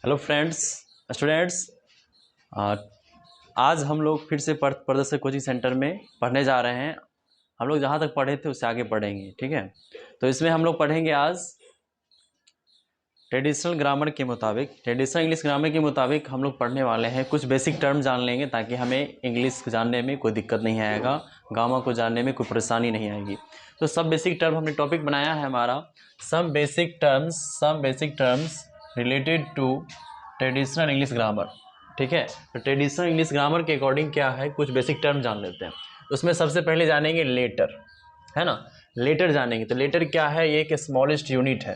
Hello friends, students. आज हम लोग फिर से प्रदर्शक कोचिंग सेंटर में पढ़ने जा रहे हैं। हम लोग जहाँ तक पढ़े थे उससे आगे पढ़ेंगे, ठीक है। तो इसमें हम लोग पढ़ेंगे आज ट्रेडिशनल ग्रामर के मुताबिक, ट्रेडिशनल इंग्लिश ग्रामर के मुताबिक हम लोग पढ़ने वाले हैं। कुछ बेसिक टर्म जान लेंगे ताकि हमें इंग्लिश जानने में कोई दिक्कत नहीं आएगा, ग्रामर को जानने में कोई परेशानी नहीं आएगी। तो सब बेसिक टर्म हमने टॉपिक बनाया है हमारा, some basic terms related to traditional English grammar, ठीक है। तो ट्रेडिशनल इंग्लिश ग्रामर के अकॉर्डिंग क्या है, कुछ बेसिक टर्म जान लेते हैं। उसमें सबसे पहले जानेंगे लेटर, है ना। लेटर जानेंगे तो लेटर क्या है, ये एक स्मॉलेस्ट यूनिट है।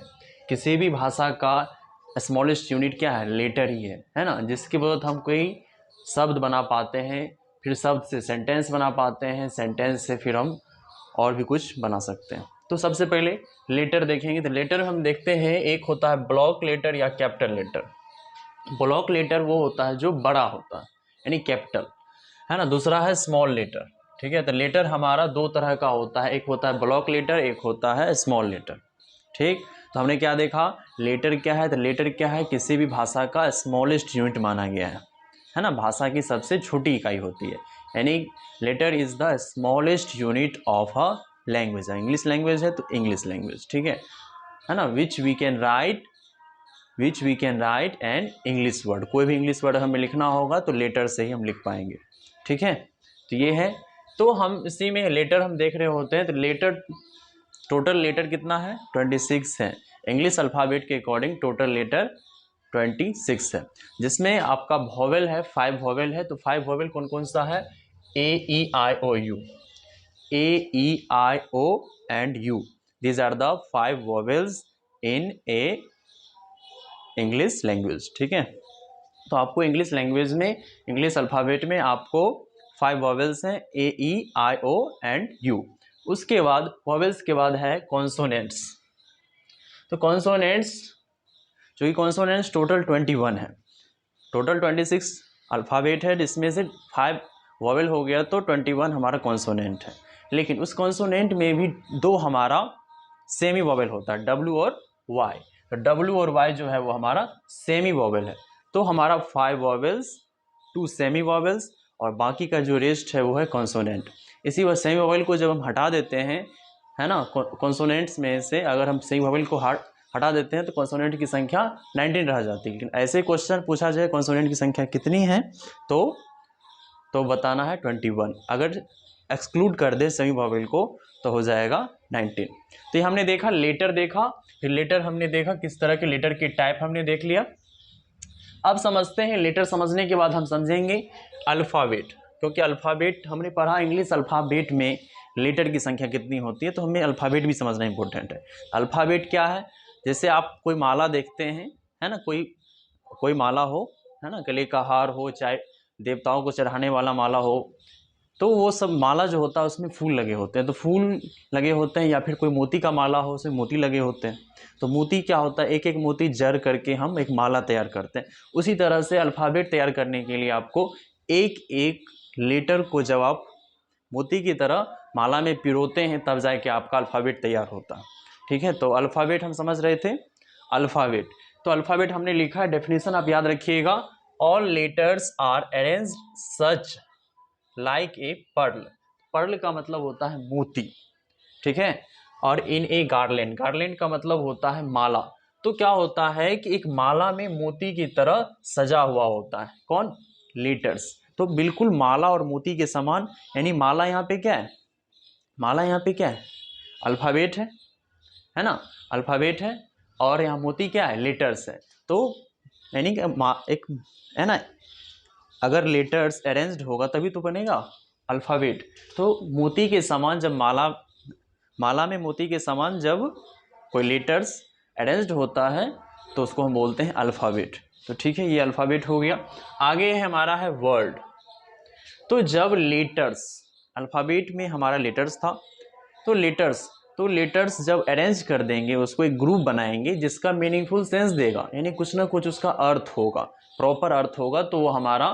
किसी भी भाषा का स्मॉलेस्ट यूनिट क्या है, लेटर ही है ना। जिसकी वजह हम कोई शब्द बना पाते हैं, फिर शब्द से सेंटेंस बना पाते हैं, सेंटेंस से फिर हम और भी कुछ बना सकते हैं। तो सबसे पहले लेटर देखेंगे। तो लेटर हम देखते हैं, एक होता है ब्लॉक लेटर या कैपिटल लेटर। ब्लॉक लेटर वो होता है जो बड़ा होता है, यानी कैपिटल, है ना। दूसरा है स्मॉल लेटर, ठीक है। तो लेटर हमारा दो तरह का होता है, एक होता है ब्लॉक लेटर, एक होता है स्मॉल लेटर, ठीक। तो हमने क्या देखा, लेटर क्या है। तो लेटर क्या है, किसी भी भाषा का स्मॉलेस्ट यूनिट माना गया है ना। भाषा की सबसे छोटी इकाई होती है, यानी letter is the smallest unit of a language. English language है तो इंग्लिश लैंग्वेज, ठीक है ना। Which we can write an English word. कोई भी इंग्लिश वर्ड हमें लिखना होगा तो लेटर से ही हम लिख पाएंगे, ठीक है। तो ये है। तो हम इसी में लेटर हम देख रहे होते हैं। तो लेटर, टोटल लेटर कितना है, 26 है। इंग्लिश अल्फ़ाबेट के अकॉर्डिंग टोटल लेटर 26 है, जिसमें आपका वॉवेल है, 5 वॉवेल है। तो 5 वॉवेल कौन कौन सा है, A E I O U, A E I O and U. These are the 5 vowels in a English language, ठीक है। तो आपको इंग्लिश लैंग्वेज में, इंग्लिश अल्फ़ाबेट में आपको 5 वॉवेल्स हैं, ए E I O and you. उसके बाद वॉवेल्स के बाद है कॉन्सोनेंट्स। तो कॉन्सोनेंट्स, जो कि कॉन्सोनेंट्स टोटल 21 है। टोटल 26 अल्फ़ाबेट है, जिसमें से 5 वॉवेल हो गया तो 21 हमारा कॉन्सोनेंट है। लेकिन उस कॉन्सोनेंट में भी दो हमारा सेमी वॉवेल होता है, डब्ल्यू और वाई। तो डब्ल्यू और वाई जो है वो हमारा सेमी वॉवेल है। तो हमारा 5 वॉवेल्स, 2 सेमी वॉवेल्स, और बाकी का जो रेस्ट है वो है कॉन्सोनेंट। इसी वजह सेमी वॉवेल को जब हम हटा देते हैं, है ना, कॉन्सोनेंट्स में से अगर हम सेमी वॉवेल को हटा देते हैं तो कॉन्सोनेंट की संख्या 19 रह जाती है। लेकिन ऐसे क्वेश्चन पूछा जाए कॉन्सोनेंट की संख्या कितनी है, तो बताना है 21। अगर एक्सक्लूड कर दे सेमी वॉवेल को तो हो जाएगा 19। तो ये हमने देखा, लेटर देखा। फिर लेटर हमने देखा किस तरह के लेटर के टाइप हमने देख लिया। अब समझते हैं, लेटर समझने के बाद हम समझेंगे अल्फ़ाबेट, क्योंकि अल्फ़ाबेट हमने पढ़ा इंग्लिश अल्फ़ाबेट में लेटर की संख्या कितनी होती है, तो हमें अल्फ़ाबेट भी समझना इंपॉर्टेंट है। अल्फ़ाबेट क्या है, जैसे आप कोई माला देखते हैं, है ना, कोई माला हो, है ना, गले का हार हो, चाहे देवताओं को चढ़ाने वाला माला हो, तो वो सब माला जो होता है उसमें फूल लगे होते हैं। तो फूल लगे होते हैं, या फिर कोई मोती का माला हो उसमें मोती लगे होते हैं। तो मोती क्या होता है, एक एक मोती जड़ करके हम एक माला तैयार करते हैं। उसी तरह से अल्फ़ाबेट तैयार करने के लिए आपको एक एक लेटर को जब आप मोती की तरह माला में पिरोते हैं तब जाके आपका अल्फ़ाबेट तैयार होता है, ठीक है। तो अल्फ़ाबेट हम समझ रहे थे। अल्फ़ाबेट, तो अल्फ़ाबेट हमने लिखा है, डेफिनेशन आप याद रखिएगा। All letters are arranged such like a pearl. Pearl का मतलब होता है मोती, ठीक है। और इन ए गार्लैंड, गार्लैंड का मतलब होता है माला। तो क्या होता है कि एक माला में मोती की तरह सजा हुआ होता है, कौन, लेटर्स। तो बिल्कुल माला और मोती के समान, यानी माला यहाँ पे क्या है, माला यहाँ पे क्या है, अल्फ़ाबेट है ना, अल्फ़ाबेट है। और यहाँ मोती क्या है, लेटर्स है। तो यानी कि एक, है ना, अगर लेटर्स अरेंज्ड होगा तभी तो बनेगा अल्फ़ाबेट। तो मोती के समान जब माला में मोती के समान जब कोई लेटर्स अरेंज्ड होता है तो उसको हम बोलते हैं अल्फ़ाबेट। तो ठीक है, ये अल्फ़ाबेट हो गया। आगे हमारा है वर्ड। तो जब लेटर्स, अल्फ़ाबेट में हमारा लेटर्स था, तो लेटर्स जब अरेंज कर देंगे, उसको एक ग्रुप बनाएंगे जिसका मीनिंगफुल सेंस देगा, यानी कुछ ना कुछ उसका अर्थ होगा, प्रॉपर अर्थ होगा, तो वो हमारा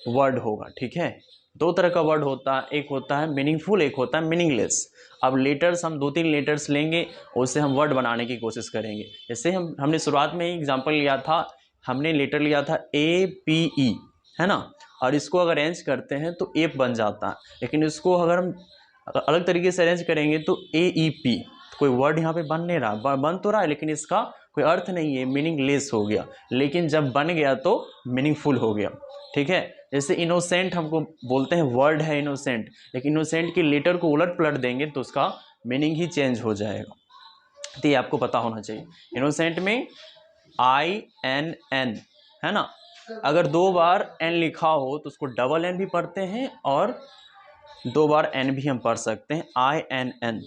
वर्ड होगा, ठीक है। दो तरह का वर्ड होता है, एक होता है मीनिंगफुल, एक होता है मीनिंगलेस। अब लेटर्स हम 2-3 लेटर्स लेंगे, उससे हम वर्ड बनाने की कोशिश करेंगे। जैसे हमने शुरुआत में ही एग्जांपल लिया था हमने लेटर लिया था APE, है ना, और इसको अगर अरेंज करते हैं तो एप बन जाता है, लेकिन इसको अगर हम अलग तरीके से अरेंज करेंगे तो AEP, कोई वर्ड यहाँ पे बन नहीं रहा, बन तो रहा है लेकिन इसका कोई अर्थ नहीं है, मीनिंगलेस हो गया, लेकिन जब बन गया तो मीनिंगफुल हो गया। ठीक है, जैसे इनोसेंट हमको बोलते हैं, वर्ड है इनोसेंट, लेकिन इनोसेंट के लेटर को उलट पलट देंगे तो उसका मीनिंग ही चेंज हो जाएगा। तो ये आपको पता होना चाहिए। इनोसेंट में INN है ना, अगर 2 बार N लिखा हो तो उसको डबल N भी पढ़ते हैं और 2 बार N भी हम पढ़ सकते हैं, INN,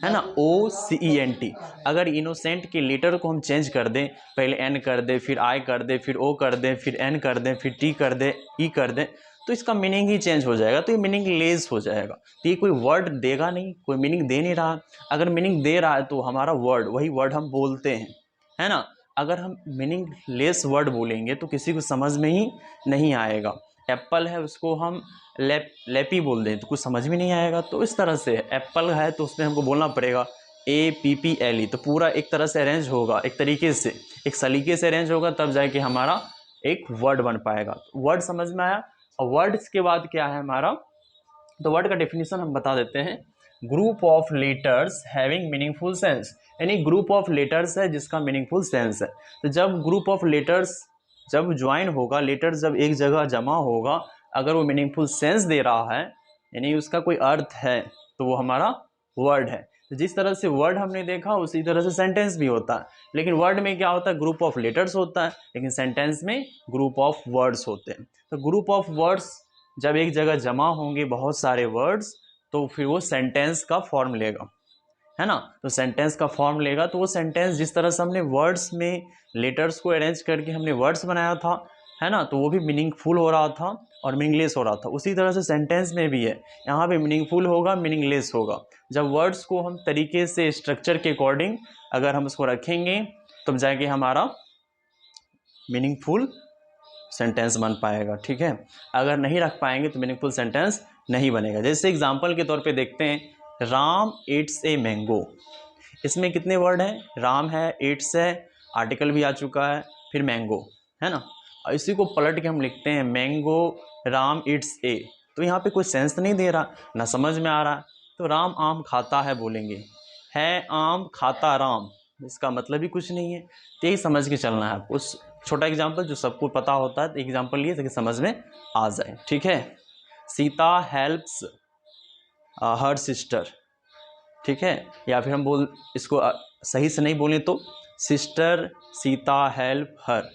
है ना, OCENT। अगर इनोसेंट के लेटर को हम चेंज कर दें, पहले N कर दें, फिर I कर दें, फिर O कर दें, फिर N कर दें, फिर T कर दें, E कर दें, तो इसका मीनिंग ही चेंज हो जाएगा, तो ये मीनिंगलेस हो जाएगा। तो ये कोई वर्ड देगा नहीं, कोई मीनिंग दे नहीं रहा। अगर मीनिंग दे रहा है तो हमारा वर्ड, वही वर्ड हम बोलते हैं, है ना। अगर हम मीनिंगलेस वर्ड बोलेंगे तो किसी को समझ में ही नहीं आएगा। एप्पल है, उसको हम लेपी बोल दें तो कुछ समझ में नहीं आएगा। तो इस तरह से एप्पल है तो उसमें हमको बोलना पड़ेगा APPLE, तो पूरा एक तरह से अरेंज होगा, एक तरीके से, एक सलीके से अरेंज होगा, तब जाके हमारा एक वर्ड बन पाएगा। वर्ड समझ में आया। और वर्ड्स के बाद क्या है हमारा, तो वर्ड का डेफिनेशन हम बता देते हैं। Group of letters having meaningful sense, यानी ग्रुप ऑफ लेटर्स है जिसका मीनिंगफुल सेंस है। तो जब ग्रुप ऑफ लेटर्स जब ज्वाइन होगा, लेटर्स जब एक जगह जमा होगा, अगर वो मीनिंगफुल सेंस दे रहा है, यानी उसका कोई अर्थ है, तो वो हमारा वर्ड है। तो जिस तरह से वर्ड हमने देखा उसी तरह से सेंटेंस भी होता है, लेकिन वर्ड में क्या होता है, ग्रुप ऑफ लेटर्स होता है, लेकिन सेंटेंस में ग्रुप ऑफ वर्ड्स होते हैं। तो ग्रुप ऑफ वर्ड्स जब एक जगह जमा होंगे बहुत सारे वर्ड्स, तो फिर वो सेंटेंस का फॉर्म लेगा, है ना। तो सेंटेंस का फॉर्म लेगा, तो वो सेंटेंस जिस तरह से हमने वर्ड्स में लेटर्स को अरेंज करके हमने वर्ड्स बनाया था, है ना, तो वो भी मीनिंगफुल हो रहा था और मीनिंगलेस हो रहा था। उसी तरह से सेंटेंस में भी है, यहाँ पे मीनिंगफुल होगा, मीनिंगलेस होगा। जब वर्ड्स को हम तरीके से स्ट्रक्चर के अकॉर्डिंग अगर हम उसको रखेंगे, तब जाके हमारा मीनिंगफुल सेंटेंस बन पाएगा। ठीक है, अगर नहीं रख पाएंगे तो मीनिंगफुल सेंटेंस नहीं बनेगा। जैसे एग्जांपल के तौर पे देखते हैं, राम ईट्स ए मैंगो। इसमें कितने वर्ड हैं, राम है, ईट्स है, आर्टिकल भी आ चुका है, फिर मैंगो, है ना। और इसी को पलट के हम लिखते हैं मैंगो राम ईट्स ए, तो यहाँ पे कोई सेंस नहीं दे रहा, ना समझ में आ रहा। तो राम आम खाता है बोलेंगे, है आम खाता राम, इसका मतलब ही कुछ नहीं है। तो यही समझ के चलना है आपको। छोटा एग्जाम्पल जो सबको पता होता है, एग्जाम्पल लिए ताकि समझ में आ जाए। ठीक है, सीता हेल्प्स हर सिस्टर, ठीक है, या फिर हम इसको सही से नहीं बोलें तो सिस्टर सीता हेल्प हर,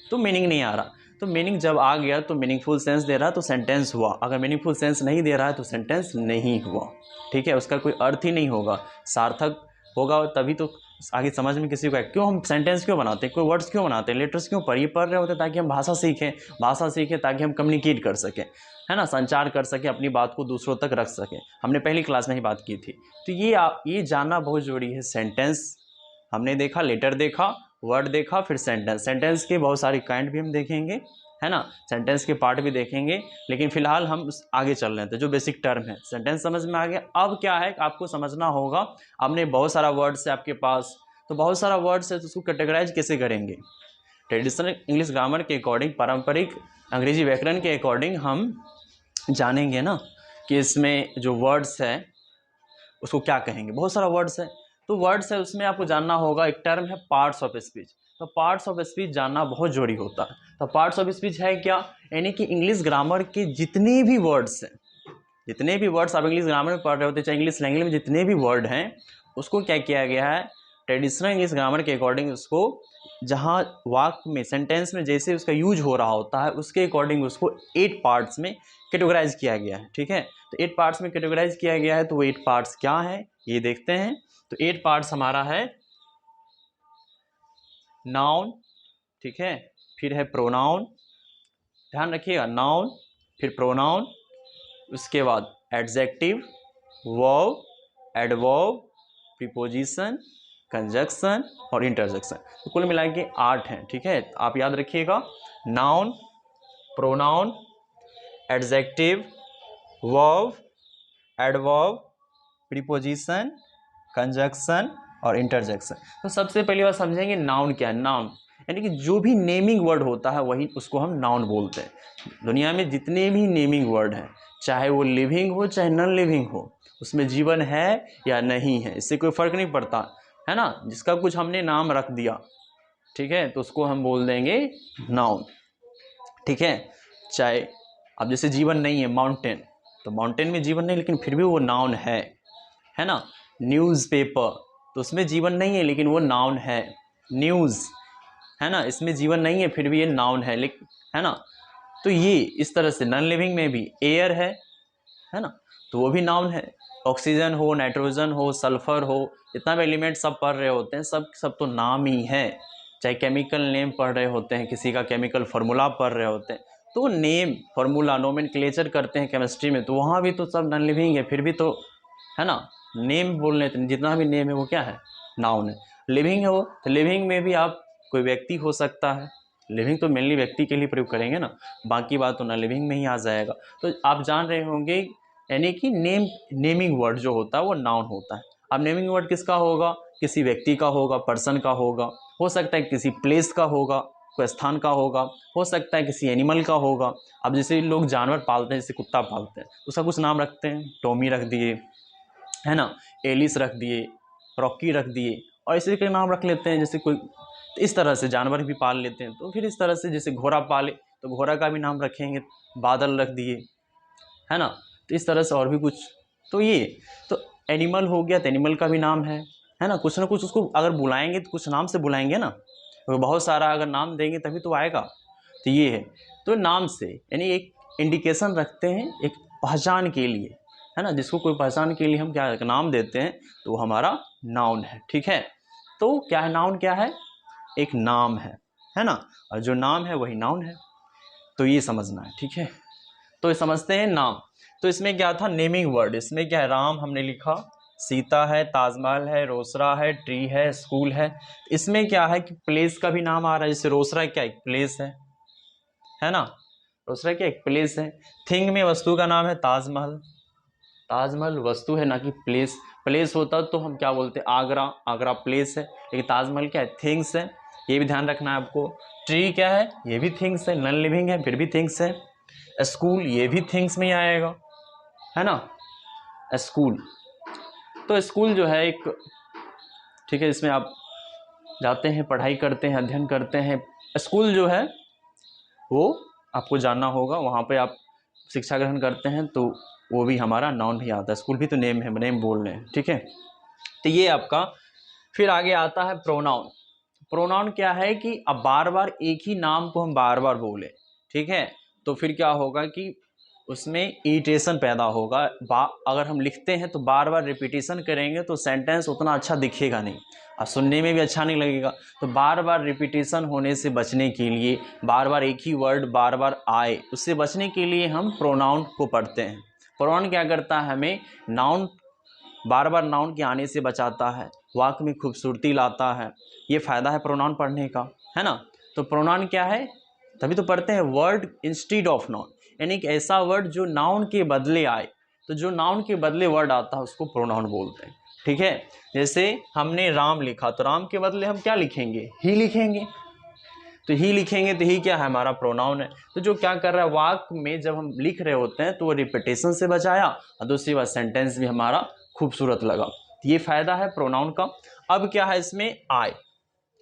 तो मीनिंग नहीं आ रहा। तो मीनिंग जब आ गया तो मीनिंगफुल सेंस दे रहा तो सेंटेंस हुआ, अगर मीनिंगफुल सेंस नहीं दे रहा है तो सेंटेंस नहीं हुआ। ठीक है, उसका कोई अर्थ ही नहीं होगा, सार्थक होगा तभी तो आगे समझ में किसी को है। क्यों हम सेंटेंस क्यों बनाते हैं, कोई वर्ड्स क्यों बनाते हैं, लेटर्स क्यों ये पढ़ रहे होते हैं, ताकि हम भाषा सीखें ताकि हम कम्युनिकेट कर सकें, है ना, संचार कर सकें, अपनी बात को दूसरों तक रख सकें। हमने पहली क्लास में ही बात की थी। तो ये जानना बहुत ज़रूरी है। सेंटेंस हमने देखा, लेटर देखा, वर्ड देखा, फिर सेंटेंस के बहुत सारी काइंड भी हम देखेंगे, है ना, सेंटेंस के पार्ट भी देखेंगे, लेकिन फिलहाल हम आगे चल रहे थे। जो बेसिक टर्म है, सेंटेंस समझ में आ गया। अब क्या है आपको समझना होगा, आपने बहुत सारा वर्ड्स है आपके पास, तो बहुत सारा वर्ड्स है तो उसको कैटेगराइज कैसे करेंगे। ट्रेडिशनल इंग्लिश ग्रामर के अकॉर्डिंग, पारंपरिक अंग्रेजी व्याकरण के अकॉर्डिंग हम जानेंगे ना कि इसमें जो वर्ड्स है उसको क्या कहेंगे। बहुत सारा वर्ड्स है, तो वर्ड्स है उसमें आपको जानना होगा। एक टर्म है पार्ट्स ऑफ स्पीच, तो पार्ट्स ऑफ स्पीच जानना बहुत जरूरी होता है। तो पार्ट्स ऑफ स्पीच है क्या, यानी कि इंग्लिश ग्रामर के जितने भी वर्ड्स हैं, जितने भी वर्ड्स आप इंग्लिश ग्रामर में पढ़ रहे होते हैं, चाहे इंग्लिश लैंग्वेज में जितने भी वर्ड हैं, उसको क्या किया गया है, ट्रेडिशनल इंग्लिश ग्रामर के अकॉर्डिंग उसको जहाँ वाक्य में, सेंटेंस में जैसे उसका यूज हो रहा होता है उसके अकॉर्डिंग उसको 8 पार्ट्स में कैटेगराइज किया गया है। ठीक है, तो 8 पार्ट्स में कैटेगराइज किया गया है। तो वो 8 पार्ट्स क्या है ये देखते हैं। तो 8 पार्ट्स हमारा है नाउन, ठीक है, फिर है प्रोनाउन, ध्यान रखिएगा, नाउन, फिर प्रोनाउन, उसके बाद adjective, verb, adverb, preposition, conjunction और इंटरजेक्शन। तो कुल मिला के 8 हैं। ठीक है, आप याद रखिएगा, noun, pronoun, adjective, verb, adverb, preposition, conjunction और इंटरजेक्शन। तो सबसे पहली बात समझेंगे नाउन क्या है। नाउन यानी कि जो भी नेमिंग वर्ड होता है वही उसको हम नाउन बोलते हैं। दुनिया में जितने भी नेमिंग वर्ड हैं, चाहे वो लिविंग हो चाहे नॉन लिविंग हो, उसमें जीवन है या नहीं है इससे कोई फर्क नहीं पड़ता, है ना। जिसका कुछ हमने नाम रख दिया, ठीक है, तो उसको हम बोल देंगे नाउन, ठीक है। चाहे अब जैसे जीवन नहीं है माउंटेन, तो माउंटेन में जीवन नहीं लेकिन फिर भी वो नाउन है ना। न्यूज़पेपर, तो उसमें जीवन नहीं है लेकिन वो नाउन है। न्यूज़, है ना, इसमें जीवन नहीं है फिर भी ये नाउन है, लेकिन, है ना। तो ये इस तरह से नॉन लिविंग में भी एयर है ना, तो वो भी नाउन है। ऑक्सीजन हो, नाइट्रोजन हो, सल्फर हो, जितना भी एलिमेंट सब पढ़ रहे होते हैं, सब तो नाम ही है। चाहे केमिकल नेम पढ़ रहे होते हैं, किसी का केमिकल फार्मूला पढ़ रहे होते हैं, तो नेम फार्मूला नोमेनक्लेचर करते हैं केमिस्ट्री में, तो वहाँ भी तो सब नॉन लिविंग है, फिर भी तो, है ना, नेम बोलने, जितना भी नेम है वो क्या है, नाउन है। लिविंग है वो, तो लिविंग में भी आप कोई व्यक्ति हो सकता है, लिविंग तो मेनली व्यक्ति के लिए प्रयोग करेंगे ना, बाकी बात तो ना लिविंग में ही आ जाएगा। तो आप जान रहे होंगे यानी कि नेमिंग वर्ड जो होता है वो नाउन होता है। अब नेमिंग वर्ड किसका होगा, किसी व्यक्ति का होगा, पर्सन का होगा, हो सकता है किसी प्लेस का होगा, कोई स्थान का होगा, हो सकता है किसी एनिमल का होगा। अब जैसे लोग जानवर पालते हैं, जैसे कुत्ता पालते हैं, उसका कुछ नाम रखते हैं, टॉमी रख दिए, है ना, एलिस रख दिए, रॉकी रख दिए, और इसी के नाम रख लेते हैं। जैसे कोई, तो इस तरह से जानवर भी पाल लेते हैं। तो फिर इस तरह से जैसे घोड़ा पाले तो घोड़ा का भी नाम रखेंगे, बादल रख दिए, है ना। तो इस तरह से और भी कुछ, तो ये तो एनिमल हो गया, तो एनिमल का भी नाम है ना कुछ उसको अगर बुलाएंगे तो कुछ नाम से बुलाएंगे ना, तो बहुत सारा अगर नाम देंगे तभी तो आएगा। तो ये है, तो नाम से यानी एक इंडिकेशन रखते हैं एक पहचान के लिए, है ना, जिसको कोई पहचान के लिए हम क्या नाम देते हैं, तो वो हमारा नाउन है, ठीक है। तो क्या है, नाउन क्या है, एक नाम है ना, और जो नाम है वही नाउन है, तो ये समझना है, ठीक है। तो ये समझते हैं नाम। तो इसमें क्या था, नेमिंग वर्ड, इसमें क्या है, राम हमने लिखा, सीता है, ताजमहल है, रोसड़ा है, ट्री है, स्कूल है। इसमें क्या है कि प्लेस का भी नाम आ रहा है, जैसे रोसड़ा क्या एक प्लेस है ना, रोसड़ा क्या एक प्लेस है। थिंग में वस्तु का नाम है ताजमहल, ताजमहल वस्तु है ना कि प्लेस, प्लेस होता तो हम क्या बोलते, आगरा, आगरा प्लेस है, लेकिन ताजमहल क्या है, थिंग्स है, ये भी ध्यान रखना है आपको। ट्री क्या है, ये भी थिंग्स है, नॉन लिविंग है फिर भी थिंग्स है। स्कूल ये भी थिंग्स में ही आएगा, है ना, स्कूल। तो स्कूल जो है एक, ठीक है, इसमें आप जाते हैं, पढ़ाई करते हैं, अध्ययन करते हैं। स्कूल जो है वो आपको जानना होगा, वहाँ पे आप शिक्षा ग्रहण करते हैं, तो वो भी हमारा नाउन ही आता है। स्कूल भी तो नेम है, नेम बोल रहे हैं, ठीक है। तो ये आपका, फिर आगे आता है प्रोनाउन। प्रोनाउन क्या है कि अब बार बार एक ही नाम को हम बार बार बोले, ठीक है, तो फिर क्या होगा कि उसमें इरिटेशन पैदा होगा। अगर हम लिखते हैं तो बार बार रिपीटेशन करेंगे तो सेंटेंस उतना अच्छा दिखेगा नहीं और सुनने में भी अच्छा नहीं लगेगा। तो बार बार रिपीटेशन होने से बचने के लिए, बार बार एक ही वर्ड बार बार आए उससे बचने के लिए हम प्रोनाउन को पढ़ते हैं। प्रोनाउन क्या करता है, हमें नाउन, बार बार नाउन के आने से बचाता है, वाक्य में खूबसूरती लाता है। ये फ़ायदा है प्रोनाउन पढ़ने का, है ना। तो प्रोनाउन क्या है, तभी तो पढ़ते हैं, वर्ड इंस्टीड ऑफ नाउन, यानी कि ऐसा वर्ड जो नाउन के बदले आए। तो जो नाउन के बदले वर्ड आता है उसको प्रोनाउन बोलते हैं, ठीक है। जैसे हमने राम लिखा, तो राम के बदले हम क्या लिखेंगे, ही लिखेंगे, तो ही लिखेंगे, तो ही क्या है, हमारा प्रोनाउन है। तो जो क्या कर रहा है, वाक्य में जब हम लिख रहे होते हैं तो वो रिपीटेशन से बचाया और दूसरी बात सेंटेंस भी हमारा खूबसूरत लगा। तो ये फायदा है प्रोनाउन का। अब क्या है इसमें, आई,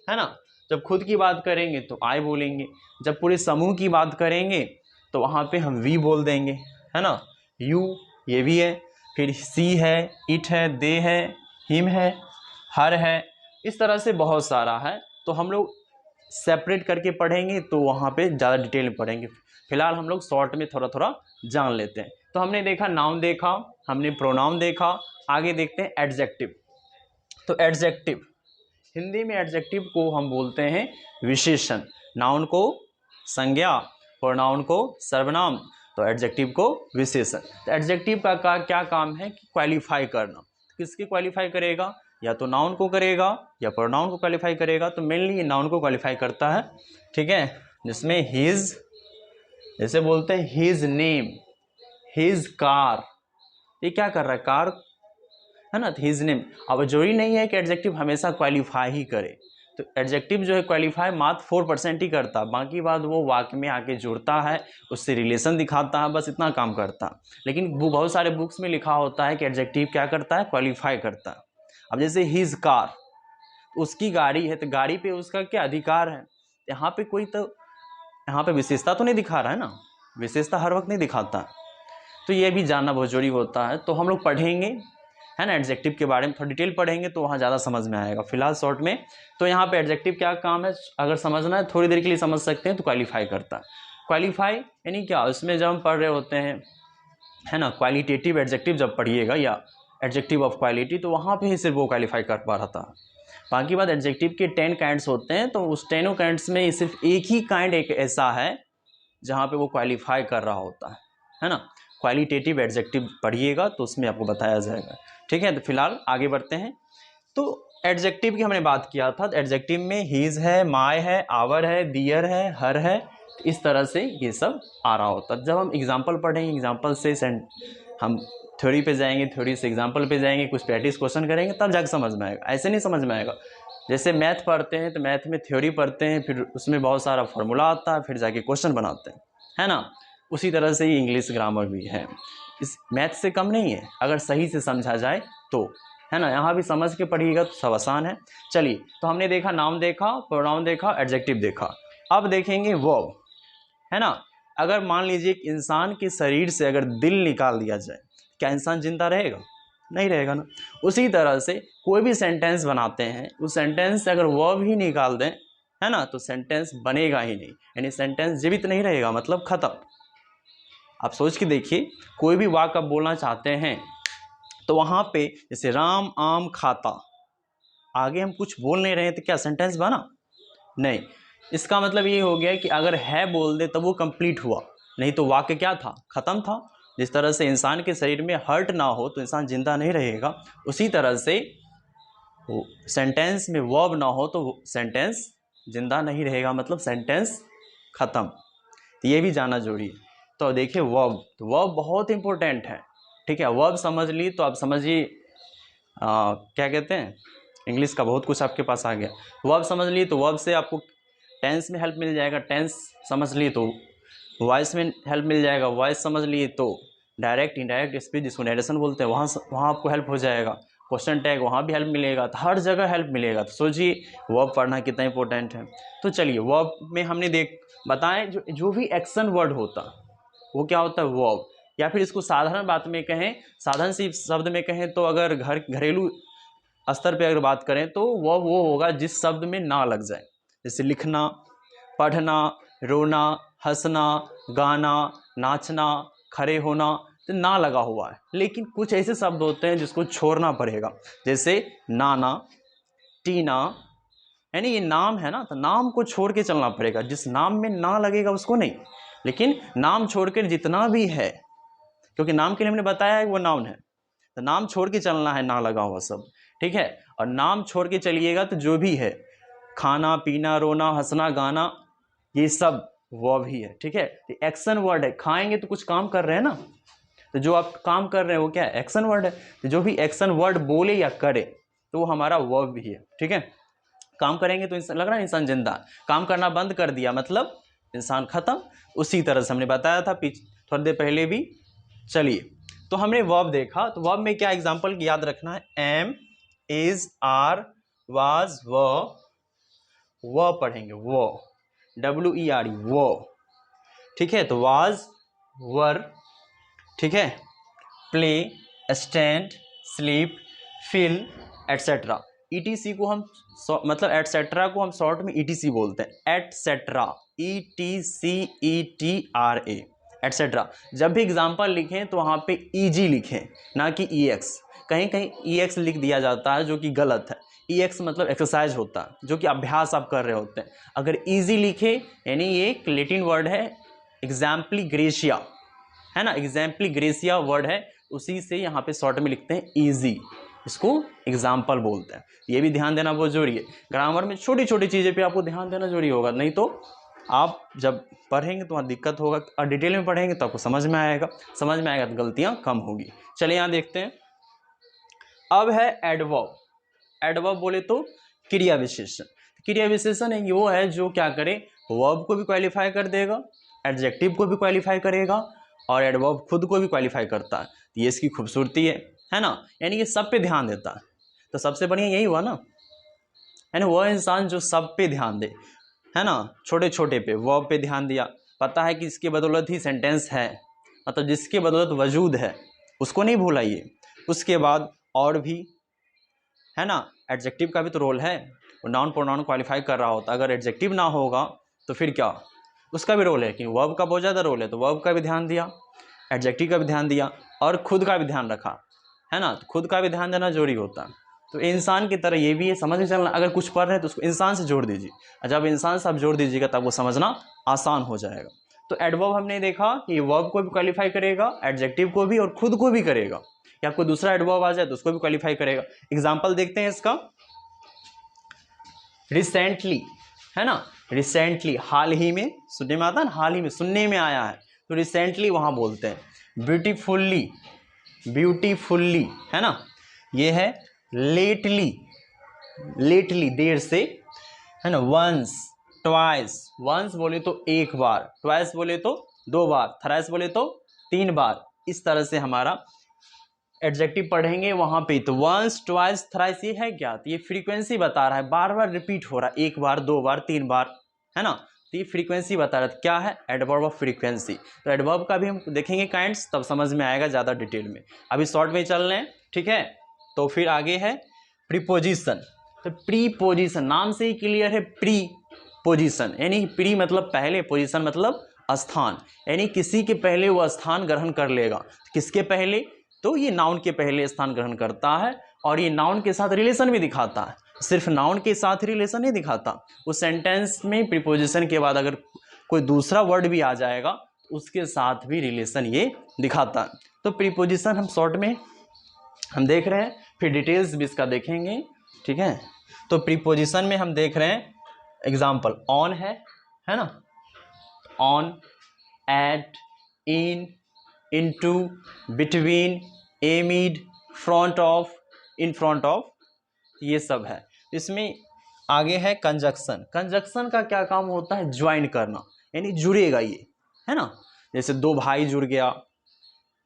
है ना, जब खुद की बात करेंगे तो आई बोलेंगे, जब पूरे समूह की बात करेंगे तो वहाँ पे हम वी बोल देंगे, है ना। यू ये भी है, फिर सी है, इट है, दे है, हिम है, हर है, इस तरह से बहुत सारा है। तो हम लोग सेपरेट करके पढ़ेंगे तो वहाँ पे ज़्यादा डिटेल में पढ़ेंगे। फिलहाल हम लोग शॉर्ट में थोड़ा थोड़ा जान लेते हैं। तो हमने देखा नाउन देखा, हमने प्रोनाउन देखा, आगे देखते हैं एडजेक्टिव। तो एडजेक्टिव, हिंदी में एडजेक्टिव को हम बोलते हैं विशेषण। नाउन को संज्ञा, प्रोनाउन को सर्वनाम, तो एडजेक्टिव को विशेषण। तो एडजेक्टिव का क्या काम है कि क्वालिफाई करना। किसके क्वालिफाई करेगा, या तो नाउन को करेगा या प्रोनाउन को क्वालिफाई करेगा। तो मेनली ये नाउन को क्वालिफाई करता है, ठीक है, जिसमें हिज, जैसे बोलते हैं हिज नेम, हिज कार, ये क्या कर रहा है, कार, है ना, हिज नेम। अब जरूरी नहीं है कि एडजेक्टिव हमेशा क्वालिफाई ही करे, तो एडजेक्टिव जो है क्वालिफाई मात्र 4% ही करता, बाकी बात वो वाक्य में आके जुड़ता है, उससे रिलेशन दिखाता है, बस इतना काम करता। लेकिन वो बहुत सारे बुक्स में लिखा होता है कि एडजेक्टिव क्या करता है, क्वालिफाई करता है। अब जैसे हिज कार, उसकी गाड़ी है, तो गाड़ी पे उसका क्या अधिकार है, यहाँ पे कोई तो यहाँ पे विशेषता तो नहीं दिखा रहा है ना, विशेषता हर वक्त नहीं दिखाता। तो ये भी जानना बहुत जरूरी होता है। तो हम लोग पढ़ेंगे, है ना, एडजेक्टिव के बारे में थोड़ा डिटेल पढ़ेंगे तो वहाँ ज़्यादा समझ में आएगा। फिलहाल शॉर्ट में तो यहाँ पे एडजेक्टिव क्या काम है, अगर समझना है थोड़ी देर के लिए समझ सकते हैं, तो क्वालिफाई करता है। क्वालिफाई यानी क्या, उसमें जब हम पढ़ रहे होते हैं, है ना, क्वालिटेटिव एडजेक्टिव जब पढ़िएगा या एडजेक्टिव ऑफ क्वालिटी, तो वहाँ पे ही सिर्फ वो क्वालिफाई कर पा रहा था। बाकी बात एडजेक्टिव के 10 काइंड्स होते हैं, तो उस 10 काइंड्स में सिर्फ एक ही काइंड एक ऐसा है जहाँ पे वो क्वालिफाई कर रहा होता है ना। क्वालिटेटिव एडजेक्टिव पढ़िएगा तो उसमें आपको बताया जाएगा, ठीक है। तो फिलहाल आगे बढ़ते हैं। तो एडजेक्टिव की हमने बात किया था, एडजेक्टिव में हीज है, माय है, आवर है, दियर है, हर है, इस तरह से ये सब आ रहा होता है। जब हम एग्जाम्पल पढ़ेंगे, एग्जाम्पल से हम थ्योरी पे जाएंगे, थ्योरी से एग्जाम्पल पे जाएंगे, कुछ प्रैक्टिस क्वेश्चन करेंगे, तब जाकर समझ में आएगा, ऐसे नहीं समझ में आएगा। जैसे मैथ पढ़ते हैं तो मैथ में थ्योरी पढ़ते हैं, फिर उसमें बहुत सारा फॉर्मूला आता है, फिर जाके क्वेश्चन बनाते हैं, है ना। उसी तरह से ही इंग्लिश ग्रामर भी है, इस मैथ से कम नहीं है अगर सही से समझा जाए तो, है ना। यहाँ भी समझ के पढ़िएगा तो सब आसान है। चलिए, तो हमने देखा नाउन देखा, प्रोनाउन देखा, एडजेक्टिव देखा। अब देखेंगे वर्ब, है ना। अगर मान लीजिए एक इंसान के शरीर से अगर दिल निकाल दिया जाए, क्या इंसान जिंदा रहेगा? नहीं रहेगा ना। उसी तरह से कोई भी सेंटेंस बनाते हैं, उस सेंटेंस से अगर वर्ब ही निकाल दें, है ना, तो सेंटेंस बनेगा ही नहीं, यानी सेंटेंस जीवित नहीं रहेगा, मतलब खत्म। आप सोच के देखिए, कोई भी वाक्य आप बोलना चाहते हैं तो वहां पे जैसे राम आम खाता, आगे हम कुछ बोल नहीं रहे तो क्या सेंटेंस बना? नहीं। इसका मतलब ये हो गया कि अगर है बोल दे तब वो कंप्लीट हुआ, नहीं तो वाक्य क्या था, खत्म था। जिस तरह से इंसान के शरीर में हर्ट ना हो तो इंसान जिंदा नहीं रहेगा, उसी तरह से सेंटेंस में वर्ब ना हो तो सेंटेंस जिंदा नहीं रहेगा, मतलब सेंटेंस खत्म। तो ये भी जानना जरूरी है। तो देखिए वर्ब, तो वर्ब बहुत इंपॉर्टेंट है, ठीक है। वर्ब समझ ली तो आप समझिए क्या कहते हैं, इंग्लिश का बहुत कुछ आपके पास आ गया। वर्ब समझ ली तो वर्ब से आपको टेंस में हेल्प मिल जाएगा, टेंस समझ ली तो वॉइस में हेल्प मिल जाएगा, वॉइस समझ लिए तो डायरेक्ट इनडायरेक्ट स्पीच जिसको नरेशन बोलते हैं वहाँ आपको हेल्प हो जाएगा। क्वेश्चन टैग वहाँ भी हेल्प मिलेगा, तो हर जगह हेल्प मिलेगा। तो सोचिए वर्ब पढ़ना कितना इंपॉर्टेंट है। तो चलिए वर्ब में हमने बताएं जो भी एक्शन वर्ड होता वो क्या होता है, वर्ब। या फिर इसको साधारण बात में कहें, साधारण सी शब्द में कहें तो अगर घरेलू स्तर पे अगर बात करें तो वो होगा जिस शब्द में ना लग जाए, जैसे लिखना, पढ़ना, रोना, हंसना, गाना, नाचना, खड़े होना, तो ना लगा हुआ है। लेकिन कुछ ऐसे शब्द होते हैं जिसको छोड़ना पड़ेगा, जैसे नाना, टीना, यानी ये नाम है ना, तो नाम को छोड़ के चलना पड़ेगा, जिस नाम में ना लगेगा उसको नहीं। लेकिन नाम छोड़कर जितना भी है, क्योंकि नाम के लिए हमने बताया है वो नाउन है, तो नाम छोड़ के चलना है, ना लगा हुआ सब, ठीक है। और नाम छोड़ के चलिएगा तो जो भी है, खाना, पीना, रोना, हंसना, गाना, ये सब वर्ब ही है, ठीक है। तो एक्शन वर्ड है, खाएंगे तो कुछ काम कर रहे हैं ना, तो जो आप काम कर रहे हैं वो क्या है, एक्शन वर्ड है। तो जो भी एक्शन वर्ड बोले या करे तो वो हमारा वर्ब भी है, ठीक है। काम करेंगे तो इंसान, लग रहा है इंसान जिंदा, काम करना बंद कर दिया मतलब इंसान खत्म। उसी तरह से हमने बताया था थोड़ी देर पहले भी। चलिए, तो हमने वर्ब देखा, तो वर्ब में क्या एग्जांपल याद रखना है, एम, इज, आर, वाज, व पढ़ेंगे, वो WERE, वो, ठीक है। तो वाज, वर, ठीक है, play, stand, sleep, feel, etcetera. ETC को हम मतलब एटसेट्रा को हम शॉर्ट में ETC बोलते हैं, एटसेट्रा, ETCETRA, एटसेट्रा। जब भी एग्जाम्पल लिखें तो वहाँ पे EG लिखें, ना कि EX। कहीं कहीं EX लिख दिया जाता है जो कि गलत है। EX मतलब एक्सरसाइज होता है, जो कि अभ्यास आप कर रहे होते हैं। अगर EG लिखे, यानी ये एक लैटिन वर्ड है, एग्जाम्पली ग्रेशिया, है ना, एग्जाम्पली ग्रेशिया वर्ड है, उसी से यहाँ पे शॉर्ट में लिखते हैं ईजी, इसको एग्जाम्पल बोलते हैं। ये भी ध्यान देना बहुत जरूरी है। ग्रामर में छोटी छोटी चीज़ें पे आपको ध्यान देना जरूरी होगा, नहीं तो आप जब पढ़ेंगे तो वहाँ दिक्कत होगा, और डिटेल में पढ़ेंगे तो आपको समझ में आएगा तो गलतियाँ कम होगी। चलिए यहाँ देखते हैं। अब है एडवर्ब। एडवर्ब बोले तो क्रिया विशेषण। क्रिया विशेषण है वो है जो क्या करे, वर्ब को भी क्वालिफाई कर देगा, एडजेक्टिव को भी क्वालिफाई करेगा और एडवर्ब खुद को भी क्वालिफाई करता है। तो ये इसकी खूबसूरती है ना, यानी ये सब पे ध्यान देता है। तो सबसे बढ़िया यही हुआ ना, यानी वह इंसान जो सब पे ध्यान दे, है ना, छोटे छोटे पे, वर्ब पे ध्यान दिया, पता है कि इसके बदौलत ही सेंटेंस है, मतलब जिसके बदौलत वजूद है, उसको नहीं भूलाइए। उसके बाद और भी है ना, एडजेक्टिव का भी तो रोल है, वो नाउन प्रोनाउन क्वालिफाई कर रहा होता। अगर एडजेक्टिव ना होगा तो फिर क्या, उसका भी रोल है कि वर्ब का बहुत ज़्यादा रोल है, तो वर्ब का भी ध्यान दिया, एडजेक्टिव का भी ध्यान दिया और खुद का भी ध्यान रखा, है ना। तो खुद का भी ध्यान देना जरूरी होता है। तो इंसान की तरह ये भी है, समझ में चलना। अगर कुछ पढ़ रहे हैं तो उसको इंसान से जोड़ दीजिए, जब इंसान से आप जोड़ दीजिएगा तब वो समझना आसान हो जाएगा। तो एडवर्ब हमने देखा कि वर्ब को भी क्वालिफाई करेगा, एडजेक्टिव को भी और खुद को भी करेगा, या कोई दूसरा एडवर्ब आ जाए तो उसको भी क्वालिफाई करेगा। एग्जाम्पल देखते हैं इसका, रिसेंटली, है ना, रिसेंटली हाल ही में, सुनने में आता है ना, हाल ही में सुनने में आया है, तो रिसेंटली वहां बोलते हैं। ब्यूटीफुल्ली, ब्यूटीफुल्ली, है ना, ये है लेटली, लेटली देर से, है ना। वंस, ट्वाइस, वंस बोले तो एक बार, ट्वाइस बोले तो दो बार, थ्राइस बोले तो तीन बार। इस तरह से हमारा एडजेक्टिव पढ़ेंगे वहां पे। तो वंस, ट्वाइस, थ्राइस ये है क्या, तो ये फ्रीक्वेंसी बता रहा है, बार बार रिपीट हो रहा है, एक बार, दो बार, तीन बार, है ना। तो ये फ्रीक्वेंसी बता रहा है, क्या है, एडवर्ब ऑफ फ्रीक्वेंसी। तो एडवर्ब का भी हम देखेंगे काइंड्स, तब समझ में आएगा ज़्यादा डिटेल में, अभी शॉर्ट में चल रहे हैं, ठीक है। तो फिर आगे है प्रीपोजिशन। तो प्रीपोजिशन नाम से ही क्लियर है, प्री पोजिशन, यानी प्री मतलब पहले, पोजिशन मतलब स्थान, यानी किसी के पहले वो स्थान ग्रहण कर लेगा। किसके पहले, तो ये नाउन के पहले स्थान ग्रहण करता है, और ये नाउन के साथ रिलेशन भी दिखाता है, सिर्फ नाउन के साथ रिलेशन नहीं दिखाता। उस सेंटेंस में प्रीपोजिशन के बाद अगर कोई दूसरा वर्ड भी आ जाएगा तो उसके साथ भी रिलेशन ये दिखाता है। तो प्रीपोजिशन हम शॉर्ट में हम देख रहे हैं, फिर डिटेल्स भी इसका देखेंगे, ठीक है। तो प्रीपोजिशन में हम देख रहे हैं, एग्जाम्पल ऑन है ना, on, at, in, into, between, amid, front of, in front of, ये सब है। इसमें आगे है कंजक्शन। कंजक्शन का क्या काम होता है, ज्वाइन करना, यानी जुड़ेगा ये, है ना। जैसे दो भाई जुड़ गया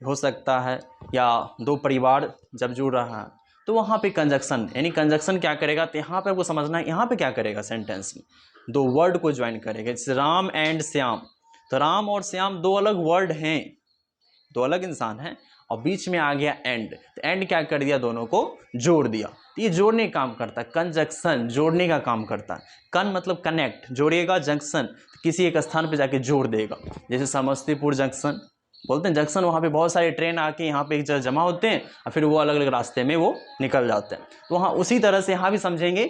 हो सकता है, या दो परिवार जब जुड़ रहा है तो वहाँ पे कंजक्शन, यानी कंजक्शन क्या करेगा, तो यहाँ पे आपको समझना है, यहाँ पे क्या करेगा, सेंटेंस में दो वर्ड को ज्वाइन करेगा। जैसे राम एंड श्याम, तो राम और श्याम दो अलग वर्ड हैं, दो अलग इंसान हैं, और बीच में आ गया एंड, तो एंड क्या कर दिया, दोनों को जोड़ दिया। तो ये जोड़ने का काम करता है, कंजक्शन जोड़ने का काम करता है। कन मतलब कनेक्ट, जोड़ेगा, जंक्शन किसी एक स्थान पे जाके जोड़ देगा। जैसे समस्तीपुर जंक्शन बोलते हैं, जंक्शन वहाँ पे बहुत सारे ट्रेन आके यहाँ पे एक जगह जमा होते हैं और फिर वो अलग अलग रास्ते में वो निकल जाते हैं। तो वहाँ उसी तरह से यहाँ भी समझेंगे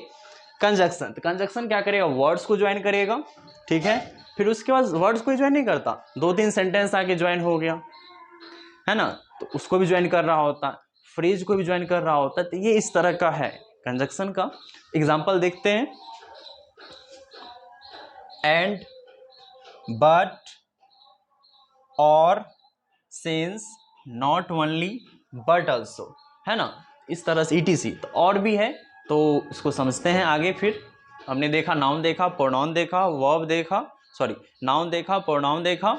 कंजक्शन। तो कंजक्शन क्या करेगा, वर्ड्स को ज्वाइन करेगा, ठीक है। फिर उसके बाद वर्ड्स को ज्वाइन नहीं करता, दो तीन सेंटेंस आके ज्वाइन हो गया, है ना, तो उसको भी ज्वाइन कर रहा होता है, फ्रेज को भी ज्वाइन कर रहा होता है। तो ये इस तरह का है कंजक्शन का। एग्जाम्पल देखते हैं, एंड, बट, और, since, not only, but also, है ना, इस तरह से ETC। तो और भी है, तो इसको समझते हैं आगे। फिर हमने देखा, नाउन देखा, प्रोनाउन देखा, वर्ब देखा, सॉरी नाउन देखा, प्रोनाउन देखा,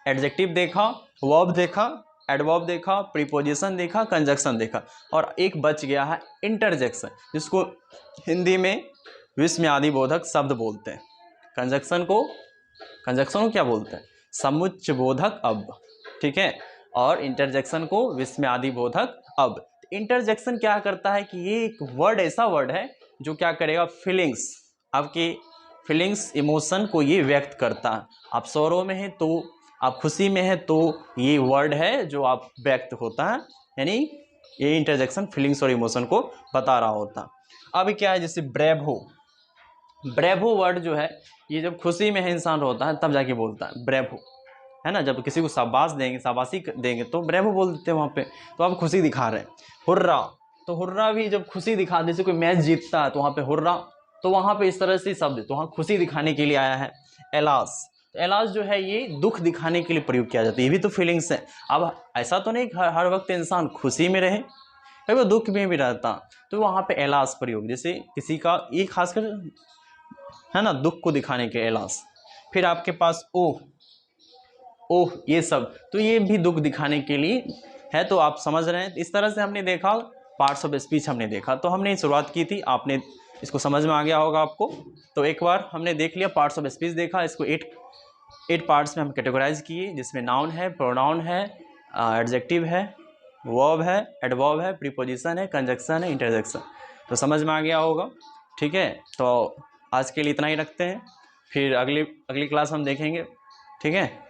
एडजेक्टिव देखा, वर्ब देखा, एडवर्ब देखा, प्रीपोजिशन देखा, कंजक्शन देखा, और एक बच गया है इंटरजेक्शन, जिसको हिंदी में विस्मयादि बोधक शब्द बोलते हैं। कंजक्शन को क्या बोलते हैं, समुच्चय बोधक अब, ठीक है, और इंटरजेक्शन को विस्मयादि बोधक अब। इंटरजेक्शन क्या करता है कि ये एक वर्ड ऐसा वर्ड है जो क्या करेगा, फीलिंग्स, आपके फीलिंग्स, इमोशन को ये व्यक्त करता है। आप sorrow में हैं तो, आप खुशी में हैं तो ये वर्ड है जो आप व्यक्त होता है, यानी ये इंटरजेक्शन फीलिंग्स और इमोशन को बता रहा होता है। अब क्या है, जैसे ब्रेवो, ब्रेवो वर्ड जो है ये जब खुशी में है इंसान होता है तब जाके बोलता है ब्रेवो, है ना। जब किसी को शाबाश देंगे, शाबाशी देंगे तो ब्रेवो बोल देते हैं वहाँ पे, तो आप खुशी दिखा रहे हैं। हुर्रा, तो हुर्रा भी जब खुशी दिखा, जैसे कोई मैच जीतता है तो वहाँ पे हुर्रा, तो वहाँ पे इस तरह से शब्द, तो वहाँ खुशी दिखाने के लिए आया है। एलास, तो एलास जो है ये दुख दिखाने के लिए प्रयोग किया जाता है, ये भी तो फीलिंग्स है। अब ऐसा तो नहीं हर वक्त इंसान खुशी में रहे, कभी दुख में भी रहता, तो वहाँ पे एलास प्रयोग, जैसे किसी का, ये खासकर है ना, दुख को दिखाने के एलास। फिर आपके पास ओह, ओह ये सब, तो ये भी दुख दिखाने के लिए है। तो आप समझ रहे हैं, इस तरह से हमने देखा पार्ट्स ऑफ स्पीच हमने देखा। तो हमने शुरुआत की थी, आपने इसको समझ में आ गया होगा आपको। तो एक बार हमने देख लिया पार्ट्स ऑफ स्पीच देखा, इसको 8 पार्ट्स में हम कैटेगराइज किए, जिसमें नाउन है, प्रोनाउन है, एडजेक्टिव है, वर्ब है, एडवर्ब है, प्रीपोजिशन है, कंजक्शन है, इंटरजेक्शन। तो समझ में आ गया होगा। ठीक है, तो आज के लिए इतना ही रखते हैं, फिर अगली क्लास हम देखेंगे। ठीक है।